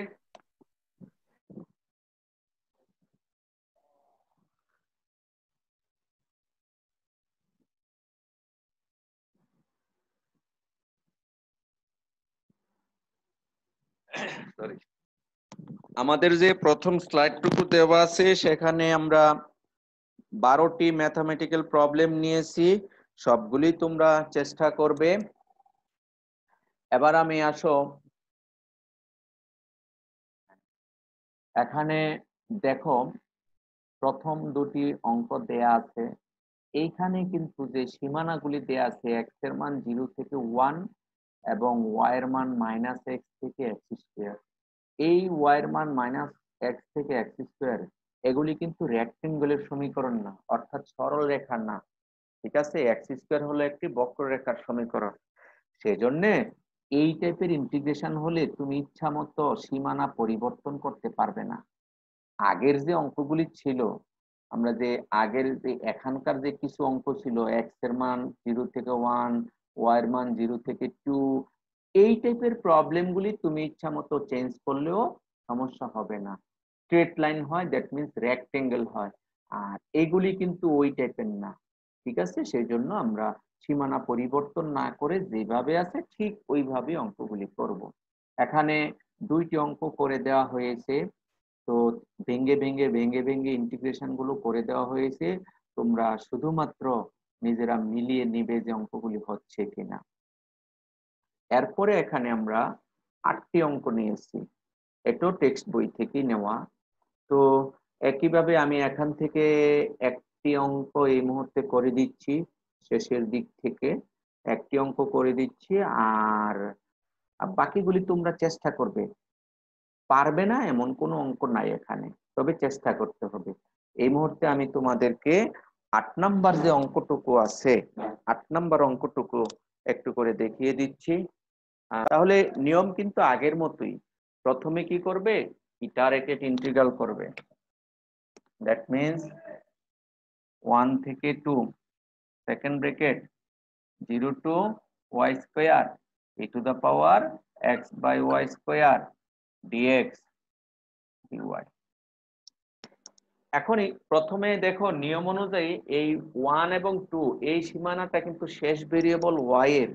আমাদের যে প্রথম স্লাইডটুকু দেওয়া আছে সেখানে আমরা 12টি ম্যাথমেটিক্যাল প্রবলেম নিয়েছি, সবগুলি তোমরা চেষ্টা করবে। এবার আমি আসো এখানে দেখো প্রথম দুটি অঙ্ক দেয়া আছে, এইখানে কিন্তু যে সীমানাগুলি দেয়া আছে x এর মান 0 থেকে 1 এবং y এর মান -x থেকে x স্কয়ার, এই y এর মান -x থেকে x স্কয়ার এগুলি কিন্তু রেক্টেঙ্গলের সমীকরণ না, অর্থাৎ সরল রেখা না। ঠিক আছে, x স্কয়ার হলো একটি বক্ররেখার সমীকরণ। সেজন্য এই টাইপের ইন্টিগ্রেশন হলে তুমি ইচ্ছা মতো সীমানা পরিবর্তন করতে পারবে না। আগের যে অঙ্কগুলি ছিল, আমরা যে আগের যে এখানকার যে কিছু অঙ্ক ছিল x এর মান 0 থেকে 1, y এর মান 0 থেকে 2, এই টাইপের প্রবলেমগুলি তুমি ইচ্ছা মতো চেঞ্জ করলেও সমস্যা হবে না। স্ট্রেট লাইন হয়, দ্যাট মিন্স রেক্টেঙ্গেল হয়, আর এগুলি কিন্তু ওই টাইপের না। ঠিক আছে, সেই জন্য আমরা সীমানা পরিবর্তন না করে যেভাবে আছে ঠিক ওইভাবে অঙ্কগুলি করব। এখানে দুইটি অঙ্ক করে দেওয়া হয়েছে। তো ভেঙে ভেঙে ভেঙে ভেঙে ইন্টিগ্রেশন গুলো করে দেওয়া হয়েছে, তোমরা শুধুমাত্র নিজেরা মিলিয়ে নিবে যে অঙ্কগুলি হচ্ছে কিনা। এরপরে এখানে আমরা 8টি অঙ্ক নিয়েছি, এটাও টেক্সট বই থেকে নেওয়া। তো একইভাবে আমি এখান থেকে একটি অঙ্ক এই মুহূর্তে করে দিচ্ছি, শেষের দিক থেকে একটি অঙ্ক করে দিচ্ছি, আর বাকিগুলি তোমরা চেষ্টা করবে। পারবে না এমন কোনো অঙ্ক নাই এখানে, তবে চেষ্টা করতে হবে। এই মুহূর্তে আমি তোমাদেরকে 8 নাম্বার যে অঙ্কটুকু আছে, 8 নাম্বার অঙ্কটুকু একটু করে দেখিয়ে দিচ্ছি। তাহলে নিয়ম কিন্তু আগের মতোই। প্রথমে কি করবে, ইটারেটেড ইন্টিগ্রাল করবে। দ্যাট মিন্স 1 থেকে 2 second bracket 0 to y square e to the power x by y square dx dy। এখনই প্রথমে দেখো নিয়ম অনুযায়ী এই 1 এবং 2 এই সীমানাটা কিন্তু শেষ ভেরিয়েবল y এর,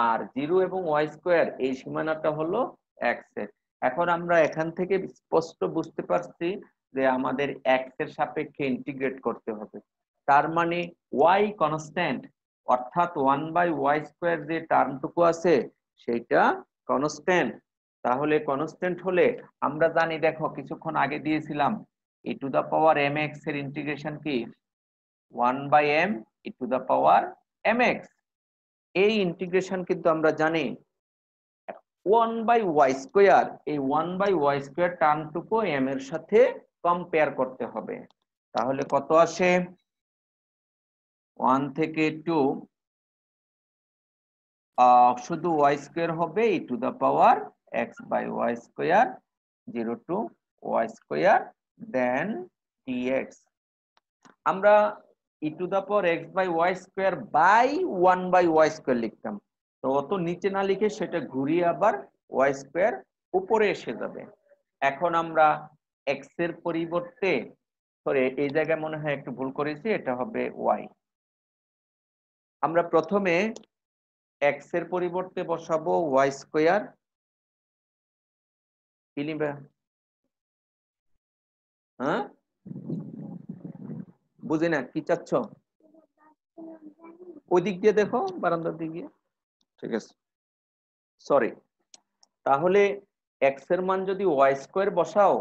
আর 0 এবং y স্কয়ার এই সীমানাটা হলো x এর। এখন আমরা এখান থেকে স্পষ্ট বুঝতে পারছি যে আমাদের x এর সাপেক্ষে ইন্টিগ্রেট করতে হবে। তার মানে y কনস্ট্যান্ট, অর্থাৎ 1/y স্কয়ার যে টার্মটুকু আছে সেটা কনস্ট্যান্ট। তাহলে কনস্ট্যান্ট হলে আমরা জানি, দেখো কিছুক্ষণ আগে দিয়েছিলাম e to the power mx এর ইন্টিগ্রেশন কি 1/m e to the power mx। এই ইন্টিগ্রেশন কিন্তু আমরা জানি 1/y স্কয়ার, এই 1/y স্কয়ার টার্মটুকু m এর সাথে কম্পেয়ার করতে হবে। তাহলে কত আসে, 1 থেকে 2 শুধু y স্কয়ার হবে e to the power x by y square 0 to y square then dx। আমরা e to the power x by y square by 1/y square লিখতাম, তো অত নিচে না লিখে সেটা ঘুরিয়ে আবার y স্কয়ার উপরে এসে যাবে। এখন আমরা x এর পরিবর্তে, সরি এই জায়গায় মনে হয় একটু ভুল করেছি, এটা হবে y। আমরা প্রথমে x এর পরিবর্তে বসাবো y স্কয়ার, কি নিবে, হ্যাঁ বুঝি না কি চাচ্ছ, ওই দিক দিয়ে দেখো, বারান্দার দিক দিয়ে, ঠিক আছে সরি। তাহলে x এর মান যদি y স্কয়ার বসাও,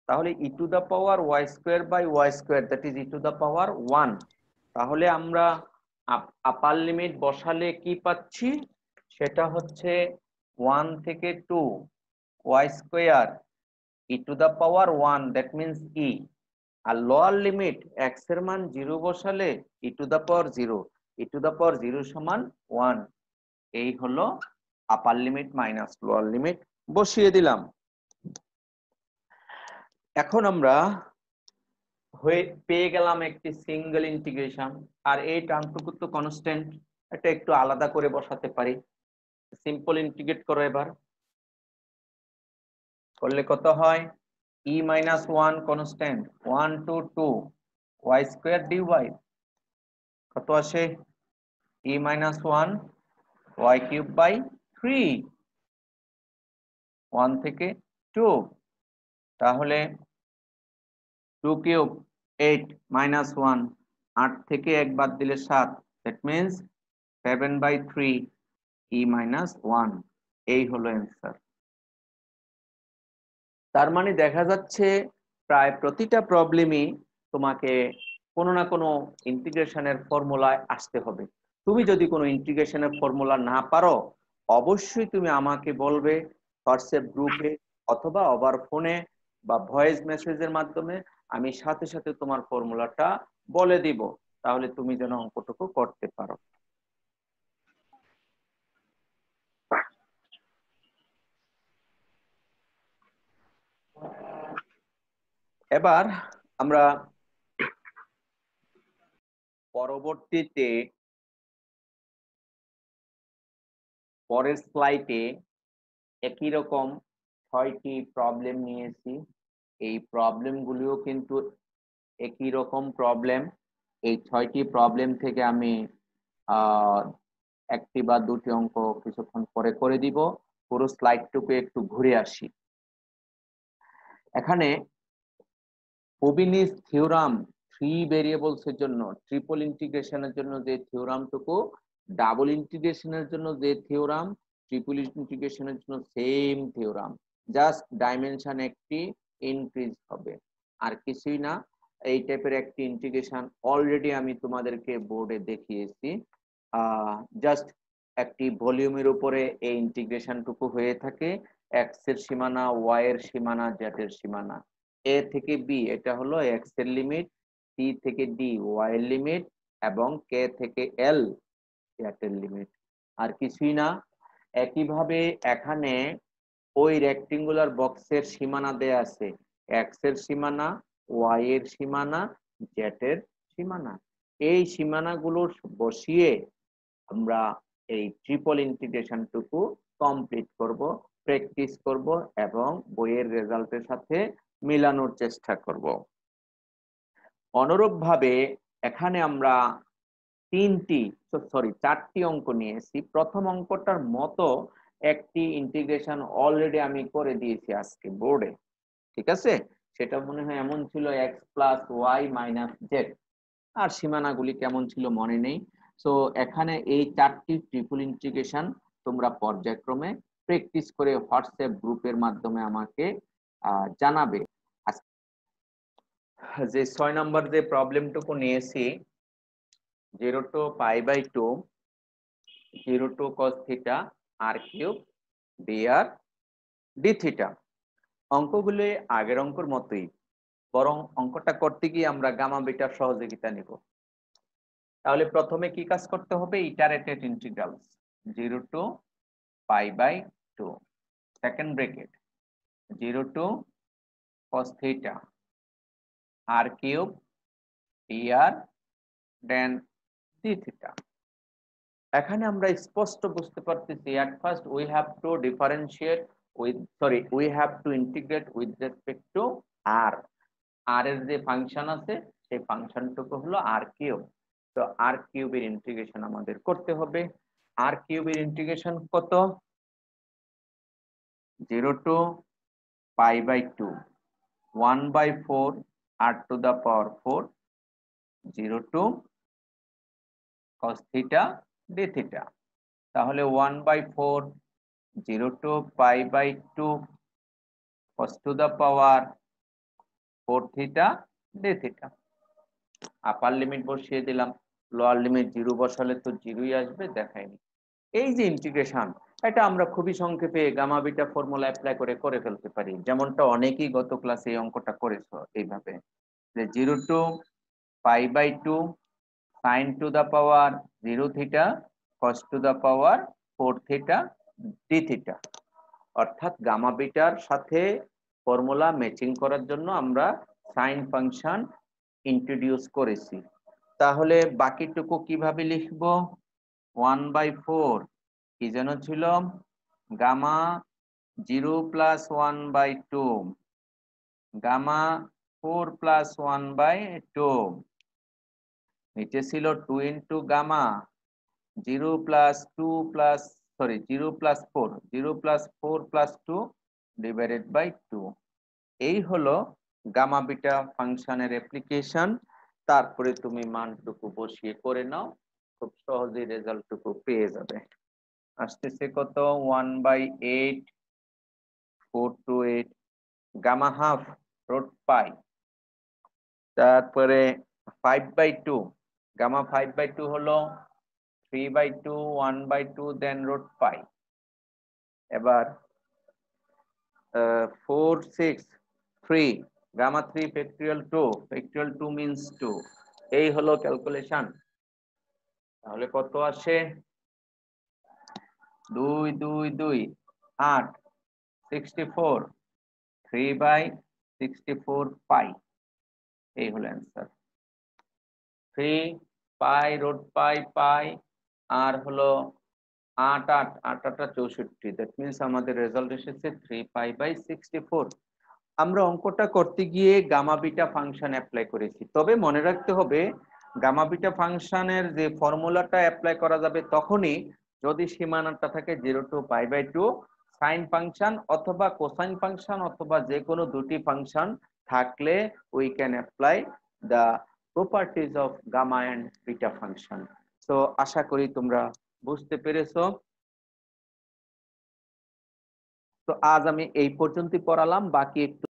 তাহলে e to the power y square by y square, that is e to the power 1। তাহলে আমরা আপার লিমিট বসালে কি পাচ্ছি, সেটা হচ্ছে 1 থেকে 2 y square e to the power 1, that means e। আর লোয়ার লিমিট x এর মান 0 বসালে e to the power 0, e to the power 0 সমান 1। এই হলো upper limit minus lower limit বসিয়ে দিলাম। এখন আমরা পেয়ে গেলাম একটি সিঙ্গেল ইন্টিগ্রেশন, আর এই টার্মটুকু তো কনস্ট্যান্ট, এটা একটু আলাদা করে বসাতে পারি। সিম্পল ইন্টিগ্রেট করো, এবার করলে কত হয়, e minus 1 constant 1 to 2 y square dy, কত আসে e minus 1 y cube by 3, 1 থেকে 2, তাহলে 2 কিউব 8 minus 1, 8 থেকে 1 বাদ দিলে 7, দ্যাট মিন্স 7/3 e minus 1। এই হলো অ্যান্সার। তার মানে দেখা যাচ্ছে প্রায় প্রতিটা প্রবলেমই তোমাকে কোনো না কোনো ইন্টিগ্রেশনের ফর্মুলায় আসতে হবে। তুমি যদি কোনো ইন্টিগ্রেশনের ফর্মুলা না পারো, অবশ্যই তুমি আমাকে বলবে হোয়াটসঅ্যাপ গ্রুপে অথবা ওভার ফোনে বা ভয়েস মেসেজের মাধ্যমে, আমি সাথে সাথে তোমার ফর্মুলাটা বলে দিব, তাহলে তুমি যেন অঙ্কটুকু করতে পারো। এবার আমরা পরবর্তীতে পরের স্লাইডে একই রকম 6টি প্রবলেম নিয়েছি। এই প্রবলেমগুলিও কিন্তু একই রকম প্রবলেম। এই 6টি প্রবলেম থেকে আমি একটি বা দুটি অঙ্ক কিছুক্ষণ পরে করে দিব। পুরো স্লাইডটুকু একটু ঘুরে আসি। এখানে ফ্রোবিনিস থিওরাম 3 ভেরিয়েবলস এর জন্য, ট্রিপল ইন্টিগ্রেশনের জন্য যে থিওরামটুকু, ডাবল ইন্টিগ্রেশনের জন্য যে থিওরাম, ট্রিপল ইন্টিগ্রেশনের জন্য সেম থিওরাম, জাস্ট ডাইমেনশন একটি ইনক্রিজ হবে, আর কিছুই না। এই টাইপের একটি ইন্টিগ্রেশন অলরেডি আমি তোমাদেরকে বোর্ডে দেখিয়েছি। জাস্ট একটি ভলিউমের উপরে এই ইন্টিগ্রেশনটুকু হয়ে থাকে, এক্স এর সীমানা, ওয়াই এর সীমানা, জেড এর সীমানা। এ থেকে বি এটা হলো এক্স এর লিমিট, সি থেকে ডি ওয়াই এর লিমিট, এবং কে থেকে এল জেড এর লিমিট, আর কিছুই না। একইভাবে এখানে ওই রেক্টেঙ্গুলার বক্সের সীমানা দেয়া আছে, এক্স এর সীমানা, ওয়াই এর সীমানা, জেড এর সীমানা। এই সীমানাগুলো বসিয়ে আমরা এই ট্রিপল ইন্টিগ্রেশনটুকু কমপ্লিট করব, প্র্যাকটিস করব এবং বইয়ের রেজাল্টের সাথে মেলানোর চেষ্টা করব। অনুরূপভাবে এখানে আমরা চারটি অঙ্ক নিয়েছি। প্রথম অঙ্কটার মতো একটি ইন্টিগ্রেশন অলরেডি আমি করে দিয়েছি আজকে বোর্ডে, ঠিক আছে? সেটা মনে হয় এমন ছিল x plus Y minus Z, আর সীমানাগুলি কেমন ছিল মনে নেই। সো এখানে এই চারটি ট্রিপল ইন্টিগ্রেশন তোমরা পর্যায়ক্রমে প্র্যাকটিস করে হোয়াটসঅ্যাপ গ্রুপের মাধ্যমে আমাকে জানাবে। যে 6 নম্বর যে প্রবলেমটুকু নিয়েছি, 0 to π/2 0 to cos theta r cube dr d theta. অঙ্কগুলি আগের অঙ্কের মতোই, বরং অঙ্কটা করতে গিয়ে আমরা গামা বিটার সহযোগিতা নিব। তাহলে প্রথমে কি কাজ করতে হবে? Iterated integrals 0 to π/2, second bracket 0 to cos theta r cube dr then d theta. এখানে আমরা স্পষ্ট বুঝতে পারতেছি, at first we have to differentiate with we have to integrate with respect to r এর যে ফাংশন আছে সেই ফাংশনটুকু হলো r কিউব। তো r কিউবের ইন্টিগ্রেশন আমাদের করতে হবে। r কিউবের ইন্টিগ্রেশন কত? 0 to π/2 1/4 r to the power 4 0 to cos theta d theta। তাহলে 1/4 0 to π/2 cos to the power 4 theta d theta। Upper limit বসিয়ে দিলাম, লোয়ার লিমিট 0 বসালে তো 0ই আসবে, দেখাইনি। এই যে ইন্টিগ্রেশন, এটা আমরা খুবই সংক্ষেপে গামা বিটা ফর্মুলা অ্যাপ্লাই করে ফেলতে পারি, যেমনটা অনেকেই গত ক্লাসে এই অঙ্কটা করেছো এইভাবে, যে 0 to π/2 sin to the power 0 theta cos to the power 4 theta d theta। অর্থাৎ গামা বিটার সাথে ফর্মুলা ম্যাচিং করার জন্য আমরা সাইন ফাংশন ইন্ট্রোডিউস করেছি। তাহলে বাকিটুকু কিভাবে লিখব? 1/4 কি যেন ছিল? গামা 0 প্লাস 1/2 গামা 4 প্লাস 1/2, নিচে ছিল 2 into gamma 0 plus 2 plus 0 plus 4 0 plus 4 plus 2 divided by 2। এই হলো গামা বিটা ফাংশনের অ্যাপ্লিকেশন। তারপরে তুমি মানটুকু বসিয়ে করে নাও, খুব সহজেই রেজাল্টটুকু পেয়ে যাবে। আসতেছে কত? 1/8 4 to 8 gamma half root pi, তারপরে 5/2 গামা 5/2 হলো 3/2 1/2 দেন রুট পাই। এবার 4 6 3 গামা 3 ফ্যাক্টরিয়াল 2 মিন্স 2। এই হলো ক্যালকুলেশন। তাহলে কত আসে? 2 2 2 8 64 3/64 পাই। এই হলো অ্যান্সার। 3 পাই রুট পাই পাই আর হলো 8 8 8 8 64, দ্যাট মিন্স আমাদের রেজাল্ট এসেছে 3π/64। আমরা অঙ্কটা করতে গিয়ে গামা বিটা ফাংশন অ্যাপ্লাই করেছি, তবে মনে রাখতে হবে গামা বিটা ফাংশনের যে ফর্মুলাটা অ্যাপ্লাই করা যাবে তখনই যদি সীমানাটা থাকে 0 to π/2 সাইন ফাংশন অথবা কোসাইন ফাংশন অথবা যে কোনো দুটি ফাংশন থাকলে we can apply the properties of gamma and beta function. তো আশা করি তোমরা বুঝতে পেরেছো। তো আজ আমি এই পর্যন্তই পড়ালাম, বাকি একটু